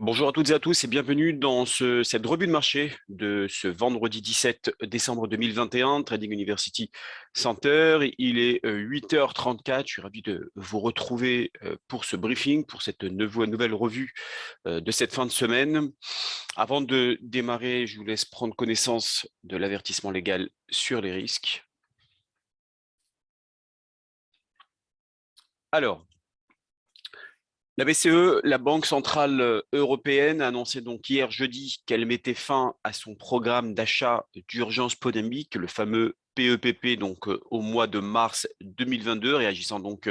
Bonjour à toutes et à tous et bienvenue dans cette revue de marché de ce vendredi 17 décembre 2021, Trading University Center. Il est 8h34. Je suis ravi de vous retrouver pour ce briefing, pour cette nouvelle revue de cette fin de semaine. Avant de démarrer, je vous laisse prendre connaissance de l'avertissement légal sur les risques. Alors, la BCE, la Banque centrale européenne, a annoncé donc hier jeudi qu'elle mettait fin à son programme d'achat d'urgence pandémique, le fameux PEPP, donc au mois de mars 2022, réagissant donc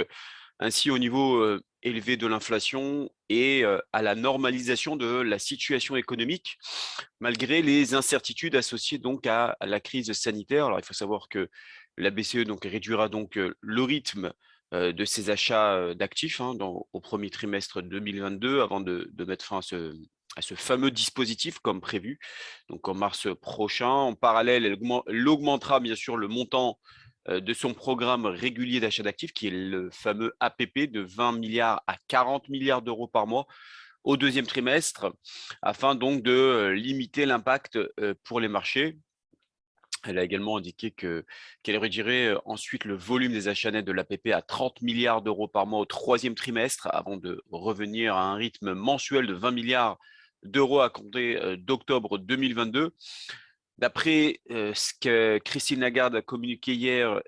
ainsi au niveau élevé de l'inflation et à la normalisation de la situation économique, malgré les incertitudes associées donc à la crise sanitaire. Alors il faut savoir que la BCE donc réduira donc le rythme de ses achats d'actifs au premier trimestre 2022 avant de mettre fin à ce fameux dispositif comme prévu, donc en mars prochain. En parallèle, elle augmentera bien sûr le montant de son programme régulier d'achat d'actifs, qui est le fameux APP de 20 milliards à 40 milliards d'euros par mois au deuxième trimestre, afin donc de limiter l'impact pour les marchés. Elle a également indiqué qu'elle réduirait ensuite le volume des achats nets de l'APP à 30 milliards d'euros par mois au troisième trimestre, avant de revenir à un rythme mensuel de 20 milliards d'euros à compter d'octobre 2022. D'après ce que Christine Lagarde a communiqué hier,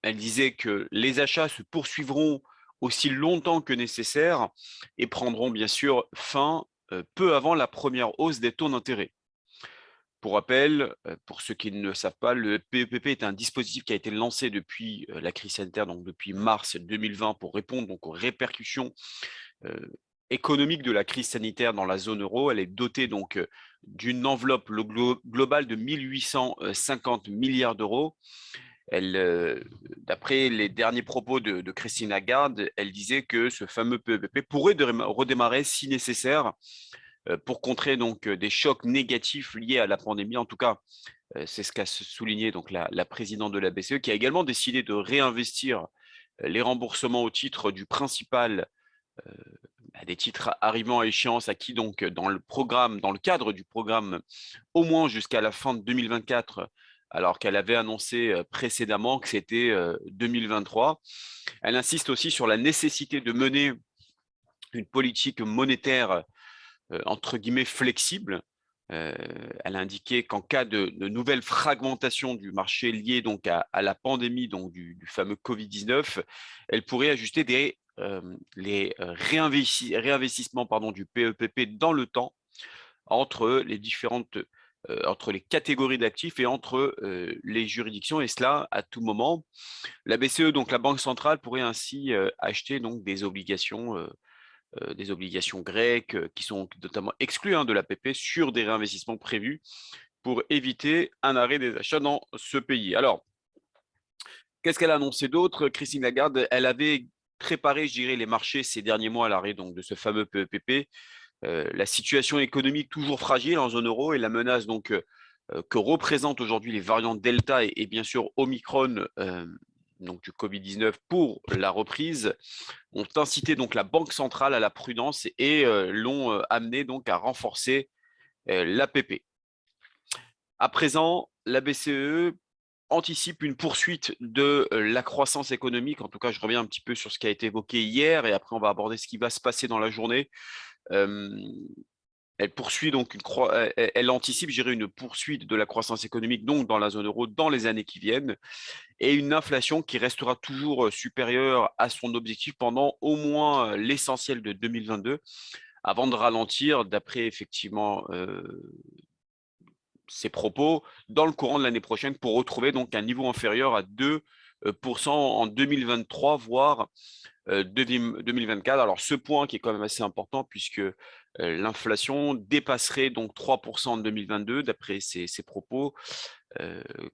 elle disait que les achats se poursuivront aussi longtemps que nécessaire et prendront bien sûr fin peu avant la première hausse des taux d'intérêt. Pour rappel, pour ceux qui ne le savent pas, le PEPP est un dispositif qui a été lancé depuis la crise sanitaire, donc depuis mars 2020, pour répondre donc aux répercussions économiques de la crise sanitaire dans la zone euro. Elle est dotée donc d'une enveloppe globale de 1850 milliards d'euros. D'après les derniers propos de Christine Lagarde, elle disait que ce fameux PEPP pourrait redémarrer si nécessaire pour contrer donc des chocs négatifs liés à la pandémie. En tout cas, c'est ce qu'a souligné donc la présidente de la BCE, qui a également décidé de réinvestir les remboursements au titre du principal des titres arrivant à échéance acquis donc dans le cadre du programme au moins jusqu'à la fin de 2024, alors qu'elle avait annoncé précédemment que c'était 2023. Elle insiste aussi sur la nécessité de mener une politique monétaire entre guillemets flexible. Elle a indiqué qu'en cas de nouvelle fragmentation du marché liée donc à la pandémie donc du fameux Covid-19, elle pourrait ajuster les réinvestissements du PEPP dans le temps entre les différentes entre les catégories d'actifs et entre les juridictions, et cela à tout moment. La BCE, donc la Banque centrale, pourrait ainsi acheter donc des obligations grecques qui sont notamment exclues de l'APP sur des réinvestissements prévus pour éviter un arrêt des achats dans ce pays. Alors, qu'est-ce qu'elle a annoncé d'autre, Christine Lagarde? Elle avait préparé, je dirais, les marchés ces derniers mois à l'arrêt donc de ce fameux PEPP. La situation économique toujours fragile en zone euro et la menace donc que représentent aujourd'hui les variantes Delta et bien sûr Omicron donc du Covid-19 pour la reprise, ont incité donc la Banque centrale à la prudence et l'ont amené donc à renforcer l'APP. À présent, la BCE anticipe une poursuite de la croissance économique. En tout cas, je reviens un petit peu sur ce qui a été évoqué hier et après on va aborder ce qui va se passer dans la journée. Euh, Elle poursuit donc elle anticipe, je dirais, une poursuite de la croissance économique donc dans la zone euro dans les années qui viennent et une inflation qui restera toujours supérieure à son objectif pendant au moins l'essentiel de 2022 avant de ralentir d'après effectivement ses propos dans le courant de l'année prochaine pour retrouver donc un niveau inférieur à 2% en 2023 voire 2024. Alors ce point qui est quand même assez important puisque l'inflation dépasserait donc 3% en 2022 d'après ses propos.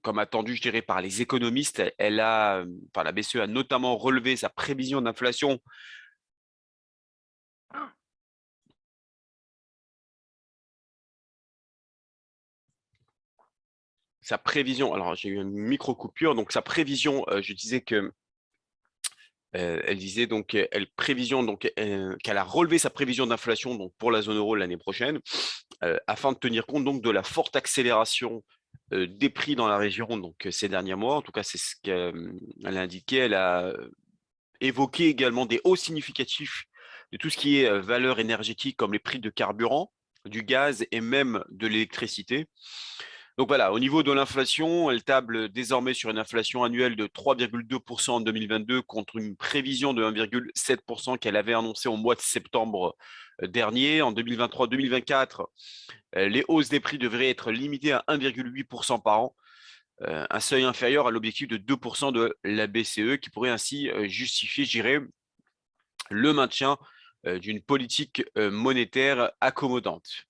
Comme attendu, je dirais, par les économistes, la BCE a notamment relevé sa prévision d'inflation alors j'ai eu une micro-coupure, donc sa prévision, je disais que Elle disait donc, qu'elle a relevé sa prévision d'inflation donc pour la zone euro l'année prochaine, afin de tenir compte donc de la forte accélération des prix dans la région donc ces derniers mois. En tout cas, c'est ce qu'elle a indiqué. Elle a évoqué également des hausses significatives de tout ce qui est valeur énergétique, comme les prix de carburant, du gaz et même de l'électricité. Donc voilà, au niveau de l'inflation, elle table désormais sur une inflation annuelle de 3,2% en 2022 contre une prévision de 1,7% qu'elle avait annoncée au mois de septembre dernier. En 2023-2024, les hausses des prix devraient être limitées à 1,8% par an, un seuil inférieur à l'objectif de 2% de la BCE, qui pourrait ainsi justifier, je dirais, le maintien d'une politique monétaire accommodante.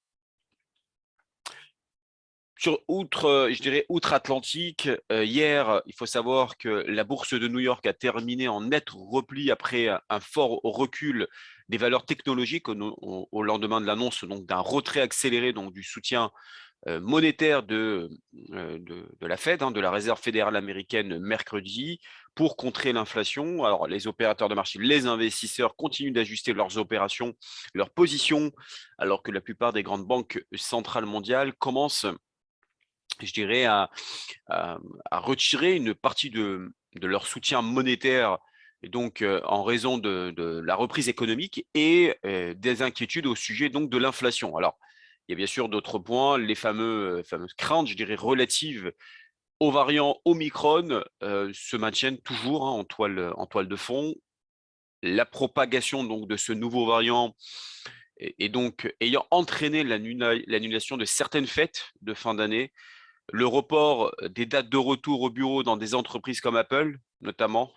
Je dirais, outre-Atlantique, hier, il faut savoir que la bourse de New York a terminé en net repli après un fort recul des valeurs technologiques au lendemain de l'annonce d'un retrait accéléré du soutien monétaire de la Fed, de la Réserve fédérale américaine mercredi, pour contrer l'inflation. Alors, les opérateurs de marché, les investisseurs continuent d'ajuster leurs opérations, leurs positions, alors que la plupart des grandes banques centrales mondiales commencent, je dirais, à retirer une partie de leur soutien monétaire, et donc en raison de la reprise économique et des inquiétudes au sujet donc de l'inflation. Alors, il y a bien sûr d'autres points, les fameuses craintes, je dirais, relatives aux variants Omicron se maintiennent toujours en toile de fond. La propagation donc de ce nouveau variant et donc ayant entraîné l'annulation de certaines fêtes de fin d'année, le report des dates de retour au bureau dans des entreprises comme Apple, notamment.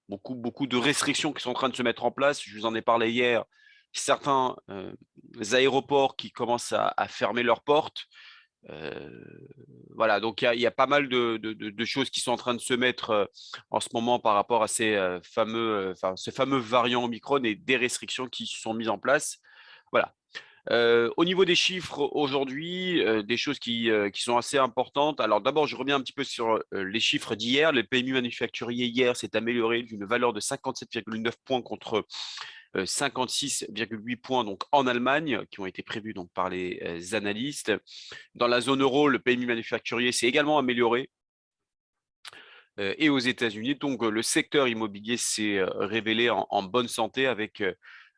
Beaucoup de restrictions qui sont en train de se mettre en place. Je vous en ai parlé hier. Certains aéroports qui commencent à fermer leurs portes. Euh, voilà, donc il y a pas mal de choses qui sont en train de se mettre en ce moment par rapport à ce fameux variant Omicron et des restrictions qui sont mises en place. Voilà. Au niveau des chiffres aujourd'hui, des choses qui sont assez importantes. Alors d'abord, je reviens un petit peu sur les chiffres d'hier. Le PMI manufacturier hier s'est amélioré d'une valeur de 57,9 points contre 56,8 points donc en Allemagne, qui ont été prévus donc par les analystes. Dans la zone euro, le PMI manufacturier s'est également amélioré. Et aux États-Unis, donc le secteur immobilier s'est révélé en bonne santé avec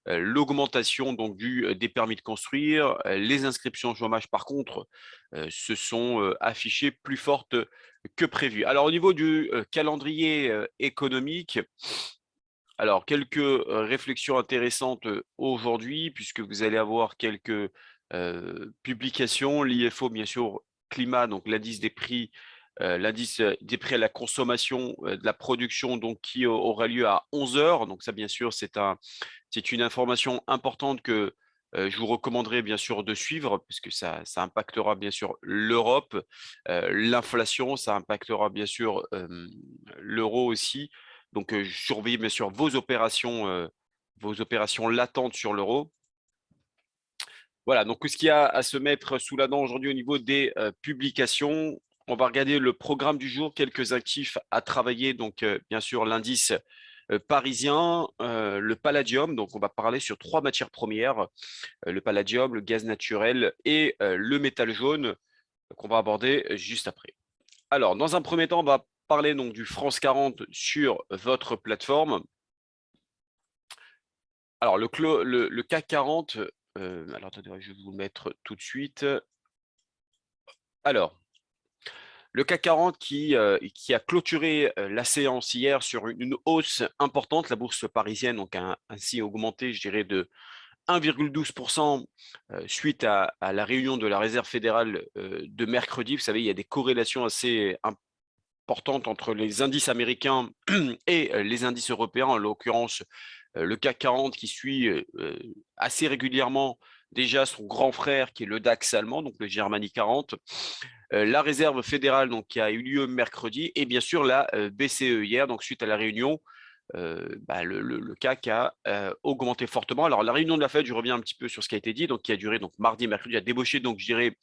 l'augmentation des permis de construire. Les inscriptions au chômage, par contre, se sont affichées plus fortes que prévu. Alors, au niveau du calendrier économique, alors quelques réflexions intéressantes aujourd'hui, puisque vous allez avoir quelques publications. L'IFO, bien sûr, climat, donc l'indice des prix. L'indice des prix à la consommation de la production qui aura lieu à 11 heures. Donc ça, bien sûr, c'est une information importante que je vous recommanderais bien sûr de suivre, puisque ça impactera bien sûr l'Europe, l'inflation, ça impactera bien sûr l'euro aussi. Donc surveillez bien sûr vos opérations latentes sur l'euro. Voilà, donc ce qu'il y a à se mettre sous la dent aujourd'hui au niveau des publications, on va regarder le programme du jour, quelques actifs à travailler. Donc bien sûr l'indice parisien, le palladium. Donc on va parler sur 3 matières premières, le palladium, le gaz naturel et le métal jaune, qu'on va aborder juste après. Alors dans un premier temps, on va parler donc du France 40 sur votre plateforme. Alors le CAC 40, alors attendez, je vais vous le mettre tout de suite. Alors, le CAC 40 qui a clôturé la séance hier sur une hausse importante, la bourse parisienne donc a ainsi augmenté, je dirais, de 1,12% suite à la réunion de la Réserve fédérale de mercredi. Vous savez, il y a des corrélations assez importantes entre les indices américains et les indices européens, en l'occurrence le CAC 40 qui suit assez régulièrement déjà son grand frère qui est le DAX allemand, donc le Germany 40. La réserve fédérale qui a eu lieu mercredi et bien sûr la BCE hier, donc suite à la réunion, le CAC a augmenté fortement. Alors la réunion de la Fed, je reviens un petit peu sur ce qui a été dit, donc qui a duré donc mardi, mercredi, a débauché donc je dirais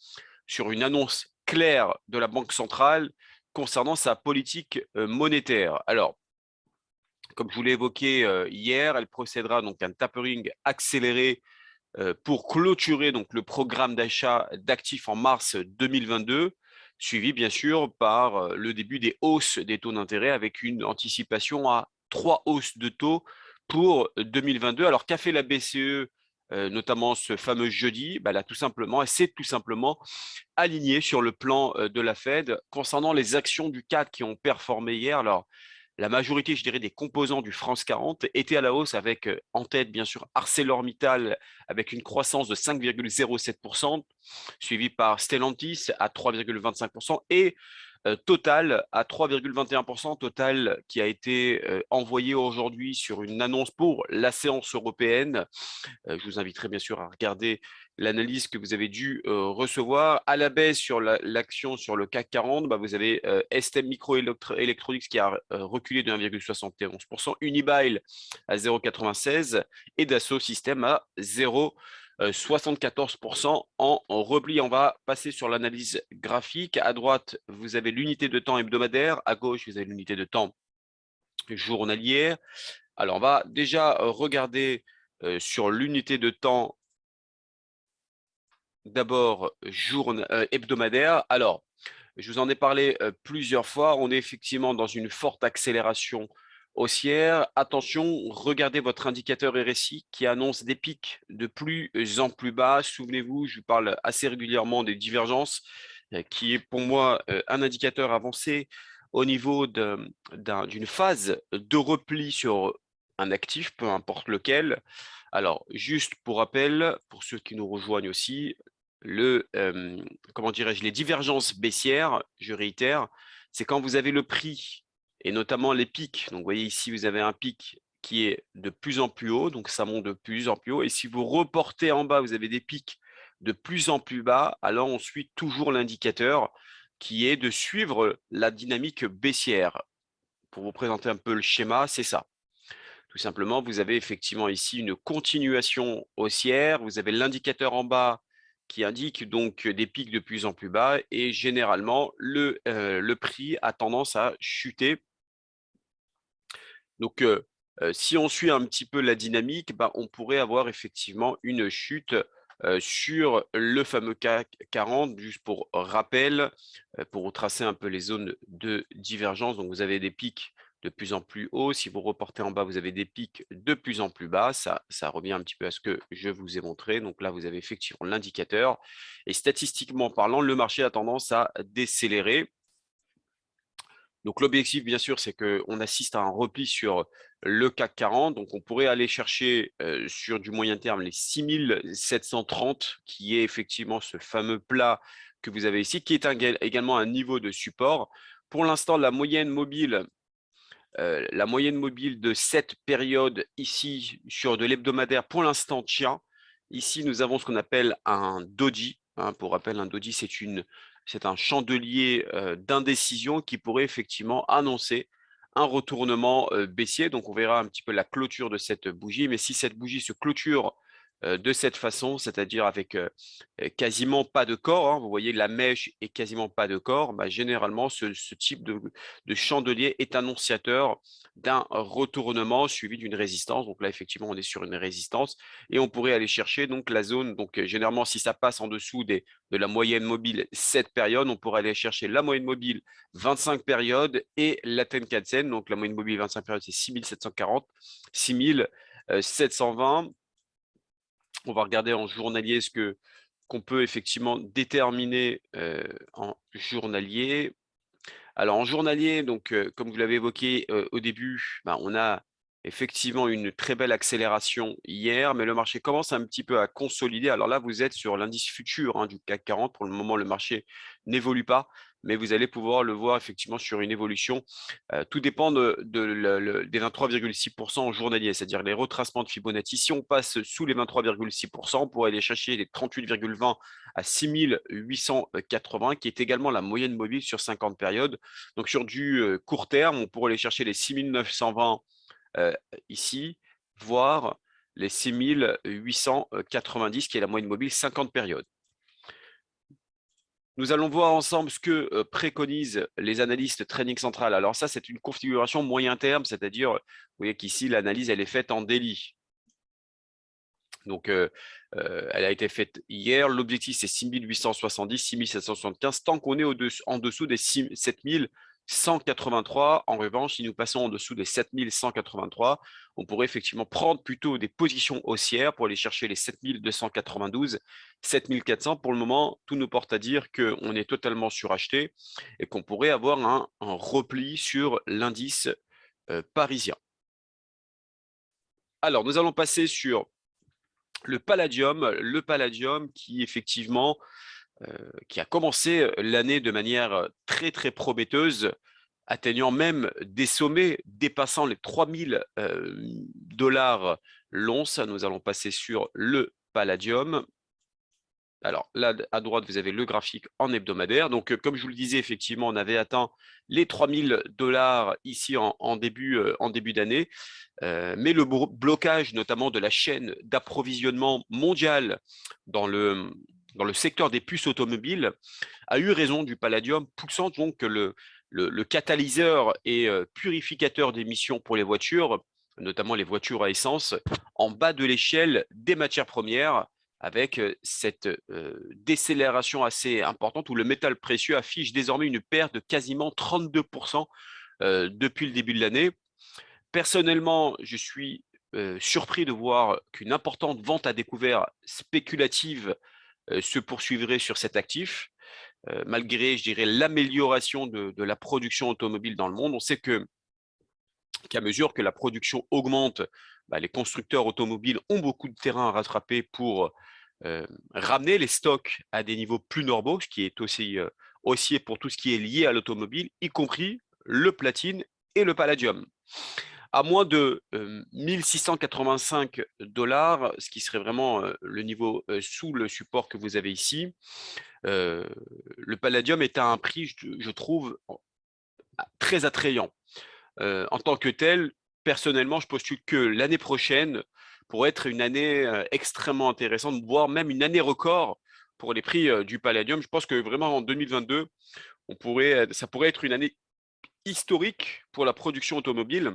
sur une annonce claire de la Banque centrale concernant sa politique monétaire. Alors Comme je vous l'ai évoqué hier, elle procédera donc à un tapering accéléré pour clôturer donc le programme d'achat d'actifs en mars 2022, suivi bien sûr par le début des hausses des taux d'intérêt avec une anticipation à 3 hausses de taux pour 2022. Alors qu'a fait la BCE notamment ce fameux jeudi? Bah, là, tout simplement, elle s'est tout simplement alignée sur le plan de la Fed concernant les actions du CAC qui ont performé hier. Alors, la majorité, je dirais, des composants du France 40 étaient à la hausse avec en tête, bien sûr, ArcelorMittal avec une croissance de 5,07%, suivi par Stellantis à 3,25% et Total à 3,21%. Total qui a été envoyé aujourd'hui sur une annonce pour la séance européenne. Je vous inviterai bien sûr à regarder l'analyse que vous avez dû recevoir. À la baisse sur l'action sur le CAC 40, bah, vous avez STM Microelectronics qui a reculé de 1,71%, Unibail à 0,96% et Dassault Systèmes à 0,74% en repli. On va passer sur l'analyse graphique. À droite, vous avez l'unité de temps hebdomadaire. À gauche, vous avez l'unité de temps journalière. Alors, on va déjà regarder sur l'unité de temps d'abord hebdomadaire. Alors, je vous en ai parlé plusieurs fois. On est effectivement dans une forte accélération haussière. Attention, regardez votre indicateur RSI qui annonce des pics de plus en plus bas. Souvenez-vous, je vous parle assez régulièrement des divergences, qui est pour moi un indicateur avancé au niveau d'une phase de repli sur un actif, peu importe lequel. Alors, juste pour rappel, pour ceux qui nous rejoignent aussi, comment dirais-je, les divergences baissières, je réitère, c'est quand vous avez le prix et notamment les pics. Donc, vous voyez ici, vous avez un pic qui est de plus en plus haut, donc ça monte de plus en plus haut. Et si vous reportez en bas, vous avez des pics de plus en plus bas, alors on suit toujours l'indicateur qui est de suivre la dynamique baissière. Pour vous présenter un peu le schéma, c'est ça. Tout simplement, vous avez effectivement ici une continuation haussière. Vous avez l'indicateur en bas qui indique donc des pics de plus en plus bas et généralement, le prix a tendance à chuter. Donc, si on suit un petit peu la dynamique, bah, on pourrait avoir effectivement une chute sur le fameux CAC 40, juste pour rappel, pour retracer un peu les zones de divergence. Donc, vous avez des pics de plus en plus hauts. Si vous reportez en bas, vous avez des pics de plus en plus bas. Ça revient un petit peu à ce que je vous ai montré. Donc là, vous avez effectivement l'indicateur. Et statistiquement parlant, le marché a tendance à décélérer. Donc l'objectif, bien sûr, c'est qu'on assiste à un repli sur le CAC 40. Donc on pourrait aller chercher sur du moyen terme les 6730, qui est effectivement ce fameux plat que vous avez ici, qui est également un niveau de support. Pour l'instant, la moyenne mobile de cette période ici sur de l'hebdomadaire, pour l'instant, tient. Ici, nous avons ce qu'on appelle un doji. Pour rappel, un doji, c'est un chandelier d'indécision qui pourrait effectivement annoncer un retournement baissier. Donc, on verra un petit peu la clôture de cette bougie. Mais si cette bougie se clôture de cette façon, c'est-à-dire avec quasiment pas de corps, vous voyez la mèche et quasiment pas de corps, bah, généralement ce type de chandelier est annonciateur d'un retournement suivi d'une résistance. Donc là, effectivement, on est sur une résistance et on pourrait aller chercher donc la zone. Donc généralement, si ça passe en dessous de la moyenne mobile 7 périodes, on pourrait aller chercher la moyenne mobile 25 périodes et la Tenkan-sen. Donc la moyenne mobile 25 périodes, c'est 6740, 6720. On va regarder en journalier qu'on peut effectivement déterminer en journalier. Alors en journalier, donc comme vous l'avez évoqué au début, bah, on a effectivement une très belle accélération hier, mais le marché commence un petit peu à consolider. Alors là, vous êtes sur l'indice futur du CAC 40. Pour le moment, le marché n'évolue pas, mais vous allez pouvoir le voir effectivement sur une évolution. Tout dépend des 23,6% en journalier, c'est-à-dire les retracements de Fibonacci. Si on passe sous les 23,6%, on pourrait aller chercher les 38,20 à 6880, qui est également la moyenne mobile sur 50 périodes. Donc sur du court terme, on pourrait aller chercher les 6920 ici, voire les 6890, qui est la moyenne mobile 50 périodes. Nous allons voir ensemble ce que préconisent les analystes Trading Central. Alors ça, c'est une configuration moyen terme, c'est-à-dire, vous voyez qu'ici, l'analyse, elle est faite en daily. Donc, elle a été faite hier. L'objectif, c'est 6870, 6775, tant qu'on est en dessous des 7183. En revanche, si nous passons en dessous des 7183, on pourrait effectivement prendre plutôt des positions haussières pour aller chercher les 7292, 7400. Pour le moment, tout nous porte à dire qu'on est totalement suracheté et qu'on pourrait avoir un repli sur l'indice parisien. Alors, nous allons passer sur le palladium qui effectivement qui a commencé l'année de manière très très prometteuse, atteignant même des sommets dépassant les 3000 dollars l'once. Nous allons passer sur le palladium. Alors là, à droite, vous avez le graphique en hebdomadaire. Donc, comme je vous le disais, effectivement, on avait atteint les 3000 dollars ici en début d'année. Mais le blocage, notamment de la chaîne d'approvisionnement mondiale dans le secteur des puces automobiles, a eu raison du palladium, poussant donc que le catalyseur et purificateur d'émissions pour les voitures, notamment les voitures à essence, en bas de l'échelle des matières premières, avec cette décélération assez importante où le métal précieux affiche désormais une perte de quasiment 32% depuis le début de l'année. Personnellement, je suis surpris de voir qu'une importante vente à découvert spéculative se poursuivrait sur cet actif, malgré, je dirais, l'amélioration de la production automobile dans le monde. On sait qu'à mesure que la production augmente, les constructeurs automobiles ont beaucoup de terrain à rattraper pour ramener les stocks à des niveaux plus normaux, ce qui est aussi haussier pour tout ce qui est lié à l'automobile, y compris le platine et le palladium. À moins de 1685 dollars, ce qui serait vraiment le niveau sous le support que vous avez ici, le palladium est à un prix, je trouve, très attrayant. En tant que tel, personnellement, je postule que l'année prochaine pourrait être une année extrêmement intéressante, voire même une année record pour les prix du palladium. Je pense que vraiment en 2022, ça pourrait être une année historique pour la production automobile,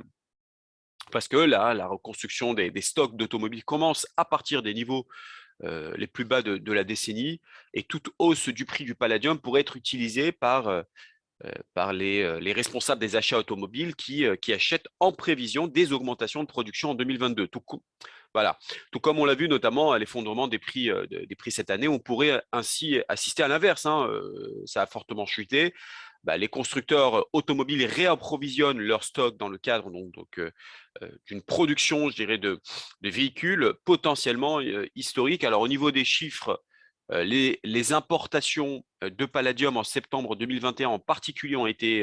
parce que là, la reconstruction des stocks d'automobiles commence à partir des niveaux les plus bas de la décennie, et toute hausse du prix du palladium pourrait être utilisée par les responsables des achats automobiles qui achètent en prévision des augmentations de production en 2022. Voilà. Tout comme on l'a vu notamment à l'effondrement des prix cette année, on pourrait ainsi assister à l'inverse. Ça a fortement chuté. Les constructeurs automobiles réapprovisionnent leur stock dans le cadre d'une production, je dirais, de véhicules potentiellement historiques. Alors au niveau des chiffres, les importations de palladium en septembre 2021 en particulier ont été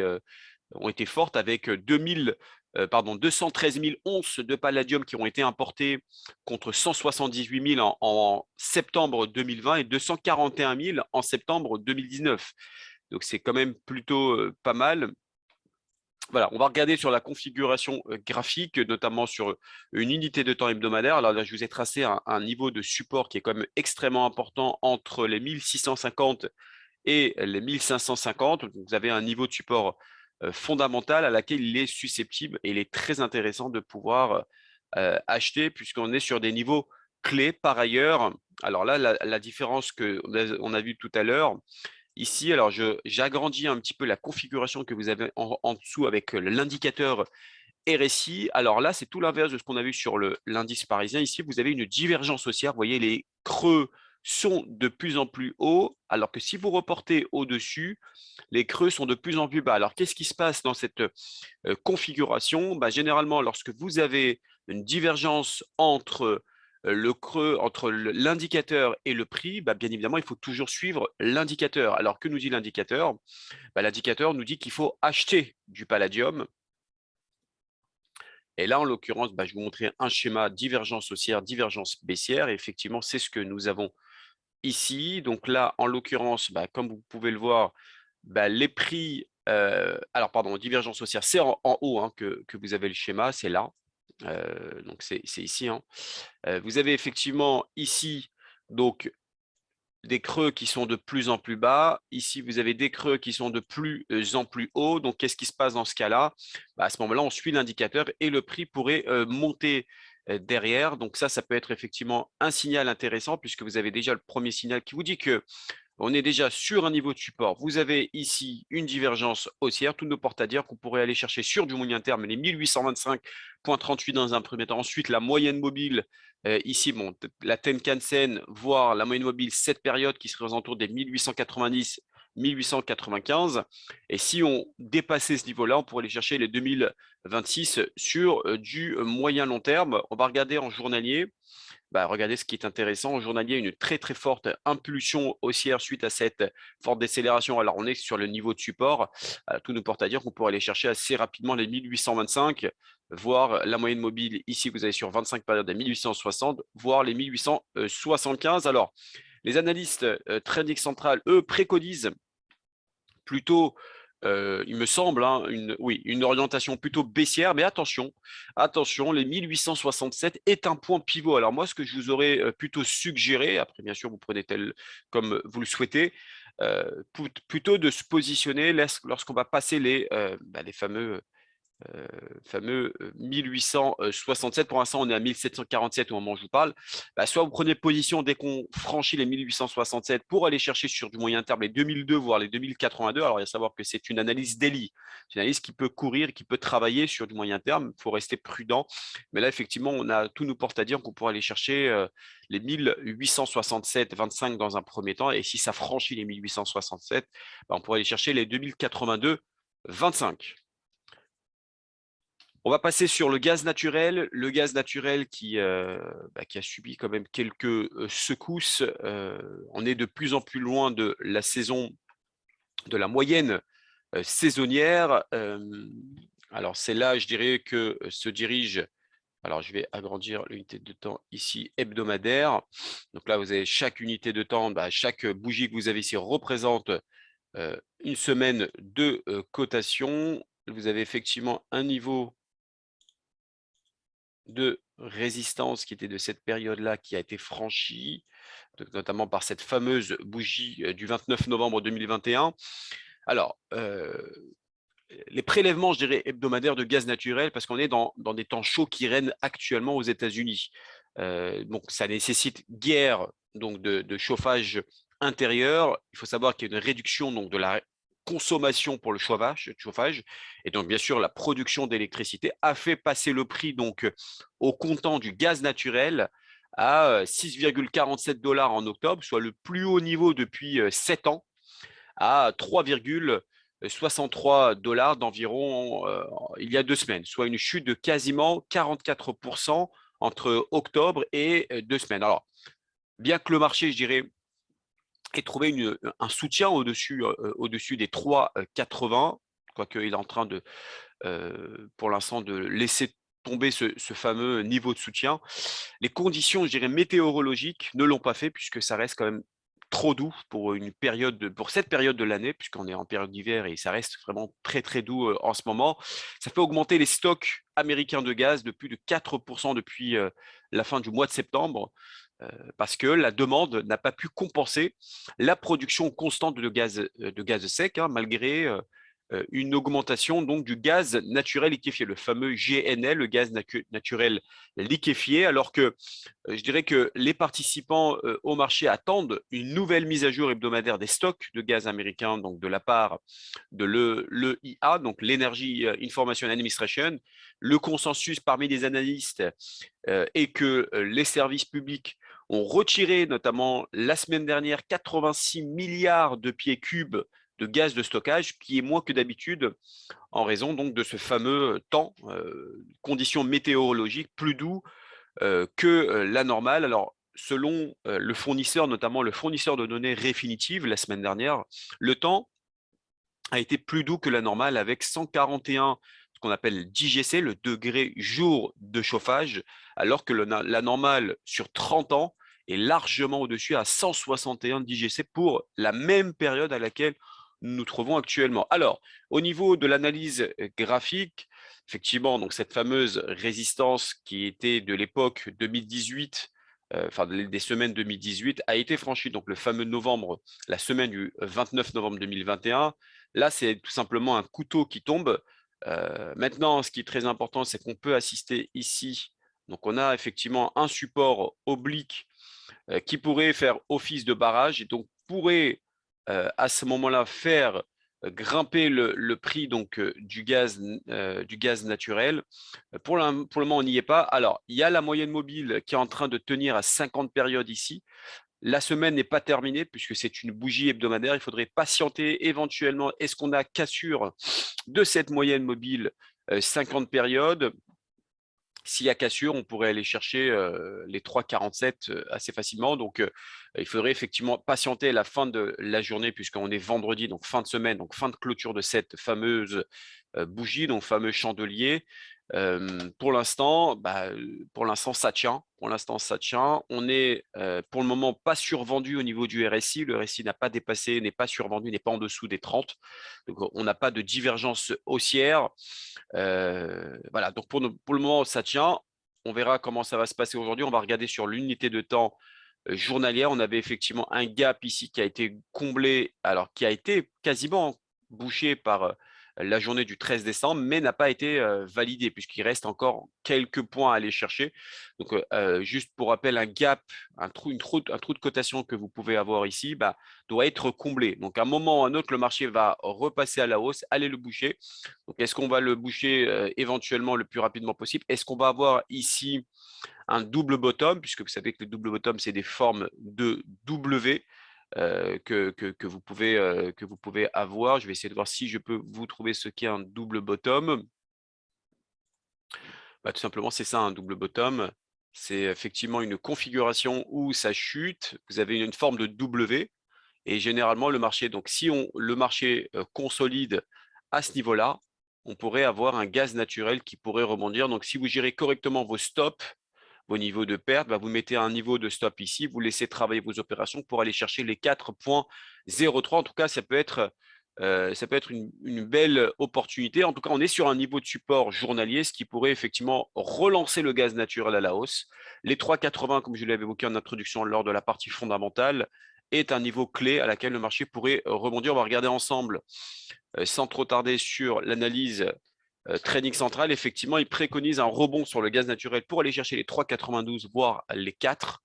fortes, avec 213 000 onces de palladium qui ont été importées contre 178 000 en septembre 2020 et 241 000 en septembre 2019. Donc c'est quand même plutôt pas mal. Voilà, on va regarder sur la configuration graphique, notamment sur une unité de temps hebdomadaire. Alors là, je vous ai tracé un niveau de support qui est quand même extrêmement important entre les 1650 et les 1550. Donc, vous avez un niveau de support fondamental à laquelle il est susceptible, et il est très intéressant de pouvoir acheter puisqu'on est sur des niveaux clés. Par ailleurs, alors là, la différence qu'on a vue tout à l'heure, ici, alors j'agrandis un petit peu la configuration que vous avez en dessous avec l'indicateur RSI. Alors là, c'est tout l'inverse de ce qu'on a vu sur l'indice parisien. Ici, vous avez une divergence haussière. Vous voyez, les creux sont de plus en plus hauts, alors que si vous reportez au-dessus, les creux sont de plus en plus bas. Alors, qu'est-ce qui se passe dans cette configuration? Généralement, lorsque vous avez une divergence entre le creux, entre l'indicateur et le prix, bien évidemment, il faut toujours suivre l'indicateur. Alors, que nous dit l'indicateur? L'indicateur nous dit qu'il faut acheter du palladium. Et là, en l'occurrence, je vais vous montrer un schéma divergence haussière, divergence baissière. Et effectivement, c'est ce que nous avons ici. Donc là, en l'occurrence, comme vous pouvez le voir, les prix, alors pardon, divergence haussière, c'est en haut que vous avez le schéma, c'est là. Donc c'est ici. Vous avez effectivement ici donc des creux qui sont de plus en plus bas. Ici, vous avez des creux qui sont de plus en plus hauts. Donc, qu'est-ce qui se passe dans ce cas-là? À ce moment-là, on suit l'indicateur et le prix pourrait monter derrière. Donc, ça peut être effectivement un signal intéressant puisque vous avez déjà le premier signal qui vous dit que on est déjà sur un niveau de support. Vous avez ici une divergence haussière. Tout nous porte à dire qu'on pourrait aller chercher sur du moyen terme les 1825,38 dans un premier temps. Ensuite, la moyenne mobile, ici, bon, la Tenkan-sen, voire la moyenne mobile, cette période qui serait aux alentours des 1890, 1895. Et si on dépassait ce niveau-là, on pourrait aller chercher les 2026 sur du moyen long terme. On va regarder en journalier. Regardez ce qui est intéressant. Au journalier, une très très forte impulsion haussière suite à cette forte décélération. Alors, on est sur le niveau de support. Tout nous porte à dire qu'on pourrait aller chercher assez rapidement les 1825, voire la moyenne mobile ici, vous avez sur 25 périodes à 1860, voire les 1875. Alors, les analystes Trading Central, eux, préconisent plutôt, il me semble, hein, une orientation plutôt baissière, mais attention, les 1867 est un point pivot. Alors moi, ce que je vous aurais plutôt suggéré, après bien sûr, vous prenez tel comme vous le souhaitez, plutôt de se positionner lorsqu'on va passer les fameux 1867. Pour l'instant, on est à 1747 au moment où je vous parle. Soit vous prenez position dès qu'on franchit les 1867 pour aller chercher sur du moyen terme les 2002, voire les 2082. Alors, il y a à savoir que c'est une analyse daily, une analyse qui peut courir, qui peut travailler sur du moyen terme. Il faut rester prudent. Mais là, effectivement, tout nous porte à dire qu'on pourra aller chercher les 1867,25 dans un premier temps. Et si ça franchit les 1867, on pourra aller chercher les 2082,25. On va passer sur le gaz naturel. Le gaz naturel qui a subi quand même quelques secousses. On est de plus en plus loin de la saison, de la moyenne saisonnière. Alors, c'est là, je dirais, que se dirige. Alors, je vais agrandir l'unité de temps ici hebdomadaire. Donc là, vous avez chaque unité de temps, chaque bougie que vous avez ici représente une semaine de cotation. Vous avez effectivement un niveau de résistance qui était de cette période-là qui a été franchie, notamment par cette fameuse bougie du 29 novembre 2021. Alors, les prélèvements, je dirais, hebdomadaires de gaz naturel, parce qu'on est dans des temps chauds qui règnent actuellement aux États-Unis. Donc, ça nécessite guère donc de chauffage intérieur. Il faut savoir qu'il y a une réduction donc, de la consommation pour le chauffage, et donc bien sûr la production d'électricité a fait passer le prix donc au comptant du gaz naturel à 6,47 $ en octobre, soit le plus haut niveau depuis 7 ans, à 3,63 $ d'environ il y a 2 semaines, soit une chute de quasiment 44% entre octobre et 2 semaines. Alors, bien que le marché, je dirais, ait trouvé un soutien au-dessus des 3,80, quoique il est en train de, pour l'instant, de laisser tomber ce fameux niveau de soutien. Les conditions, je dirais, météorologiques ne l'ont pas fait puisque ça reste quand même trop doux pour cette période de l'année, puisqu'on est en période d'hiver et ça reste vraiment très très doux en ce moment. Ça fait augmenter les stocks américains de gaz de plus de 4% depuis la fin du mois de septembre, parce que la demande n'a pas pu compenser la production constante de gaz sec, hein, malgré une augmentation donc du gaz naturel liquéfié, le fameux GNL, le gaz naturel liquéfié, alors que je dirais que les participants au marché attendent une nouvelle mise à jour hebdomadaire des stocks de gaz américains, donc de la part de l'EIA, donc l'Energy Information Administration. Le consensus parmi les analystes est que les services publics ont retiré, notamment la semaine dernière, 86 milliards de pieds cubes de gaz de stockage, qui est moins que d'habitude en raison donc de ce fameux temps, conditions météorologiques plus doux que la normale. Alors, selon le fournisseur, notamment le fournisseur de données Refinitiv, la semaine dernière, le temps a été plus doux que la normale avec 141, ce qu'on appelle DGC, le degré jour de chauffage, alors que la normale sur 30 ans est largement au-dessus à 161 DGC pour la même période à laquelle nous nous trouvons actuellement. Alors, au niveau de l'analyse graphique, effectivement, donc cette fameuse résistance qui était de l'époque 2018 enfin des semaines 2018, a été franchi. Donc le fameux novembre, la semaine du 29 novembre 2021, là c'est tout simplement un couteau qui tombe. Maintenant, ce qui est très important, c'est qu'on peut assister ici. Donc on a effectivement un support oblique qui pourrait faire office de barrage et donc pourrait à ce moment-là faire grimper le prix donc du gaz naturel. Pour le moment, on n'y est pas. Alors, il y a la moyenne mobile qui est en train de tenir à 50 périodes ici. La semaine n'est pas terminée puisque c'est une bougie hebdomadaire. Il faudrait patienter éventuellement. Est-ce qu'on a cassure de cette moyenne mobile 50 périodes? S'il y a cassure, on pourrait aller chercher les 3,47 assez facilement. Donc, il faudrait effectivement patienter la fin de la journée puisqu'on est vendredi, donc fin de semaine, donc fin de clôture de cette fameuse bougie, donc fameux chandelier. Pour l'instant, ça tient. Pour l'instant, ça tient. On est pour le moment pas survendu au niveau du RSI. Le RSI n'a pas dépassé, n'est pas survendu, n'est pas en dessous des 30. Donc, on n'a pas de divergence haussière. Voilà, donc pour le moment, ça tient. On verra comment ça va se passer aujourd'hui. On va regarder sur l'unité de temps journalière. On avait effectivement un gap ici qui a été comblé, alors qui a été quasiment bouché par la journée du 13 décembre, mais n'a pas été validé puisqu'il reste encore quelques points à aller chercher. Donc, juste pour rappel, un gap, un trou de cotation que vous pouvez avoir ici, doit être comblé. Donc, à un moment ou à un autre, le marché va repasser à la hausse, aller le boucher. Donc, est-ce qu'on va le boucher éventuellement le plus rapidement possible? Est-ce qu'on va avoir ici un double bottom, puisque vous savez que le double bottom, c'est des formes de W que vous pouvez avoir. Je vais essayer de voir si je peux vous trouver ce qu'est un double bottom. Tout simplement, c'est ça, un double bottom. C'est effectivement une configuration où ça chute. Vous avez une forme de W. Et généralement, le marché, donc si le marché consolide à ce niveau-là, on pourrait avoir un gaz naturel qui pourrait rebondir. Donc, si vous gérez correctement vos stops, vos niveaux de perte, vous mettez un niveau de stop ici, vous laissez travailler vos opérations pour aller chercher les 4,03. En tout cas, ça peut être une belle opportunité. En tout cas, on est sur un niveau de support journalier, ce qui pourrait effectivement relancer le gaz naturel à la hausse. Les 3,80, comme je l'avais évoqué en introduction lors de la partie fondamentale, est un niveau clé à laquelle le marché pourrait rebondir. On va regarder ensemble, sans trop tarder, sur l'analyse Trading Central. Effectivement, il préconise un rebond sur le gaz naturel pour aller chercher les 3,92, voire les 4,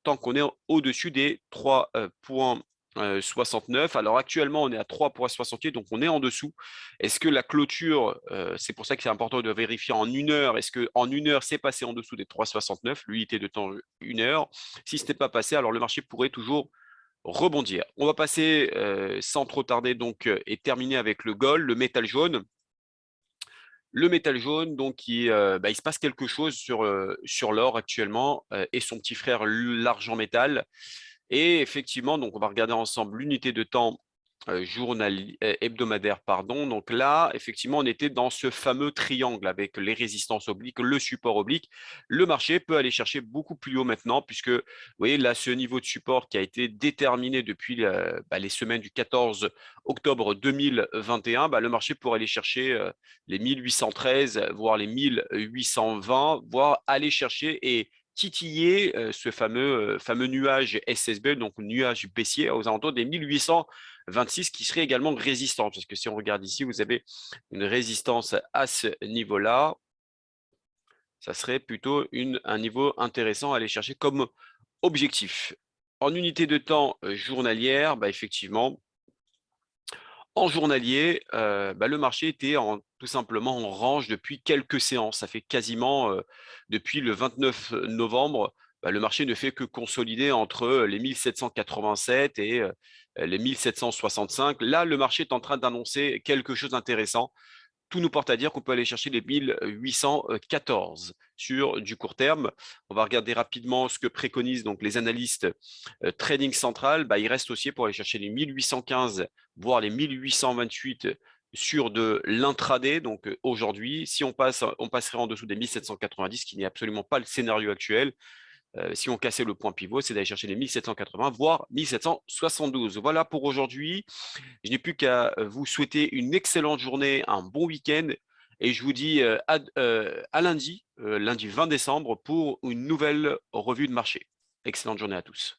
tant qu'on est au-dessus des 3,69. Alors actuellement, on est à 3,68, donc on est en dessous. Est-ce que la clôture, c'est pour ça que c'est important de vérifier en une heure, est-ce qu'en une heure, c'est passé en dessous des 3,69, l'unité de temps une heure? Si ce n'est pas passé, alors le marché pourrait toujours rebondir. On va passer sans trop tarder donc et terminer avec le gold, le métal jaune. Le métal jaune, donc, il se passe quelque chose sur l'or actuellement et son petit frère, l'argent métal. Et effectivement, donc, on va regarder ensemble l'unité de temps hebdomadaire, pardon. Donc là, effectivement, on était dans ce fameux triangle avec les résistances obliques, le support oblique. Le marché peut aller chercher beaucoup plus haut maintenant, puisque vous voyez là, ce niveau de support qui a été déterminé depuis les semaines du 14 octobre 2021, le marché pourrait aller chercher les 1813, voire les 1820, voire aller chercher et titiller ce fameux nuage SSB, donc nuage baissier aux alentours des 1826 qui serait également résistant. Parce que si on regarde ici, vous avez une résistance à ce niveau-là. Ça serait plutôt un niveau intéressant à aller chercher comme objectif. En unité de temps journalière, effectivement, en journalier, le marché était tout simplement en range depuis quelques séances. Ça fait quasiment depuis le 29 novembre, le marché ne fait que consolider entre les 1787 et les 1765. Là, le marché est en train d'annoncer quelque chose d'intéressant. Tout nous porte à dire qu'on peut aller chercher les 1814 sur du court terme. On va regarder rapidement ce que préconisent donc les analystes Trading Central. Il reste aussi pour aller chercher les 1815, voire les 1828 sur de l'intraday. Donc aujourd'hui, si on passerait en dessous des 1790, qui n'est absolument pas le scénario actuel. Si on cassait le point pivot, c'est d'aller chercher les 1780, voire 1772. Voilà pour aujourd'hui. Je n'ai plus qu'à vous souhaiter une excellente journée, un bon week-end et je vous dis à lundi, lundi 20 décembre pour une nouvelle revue de marché. Excellente journée à tous.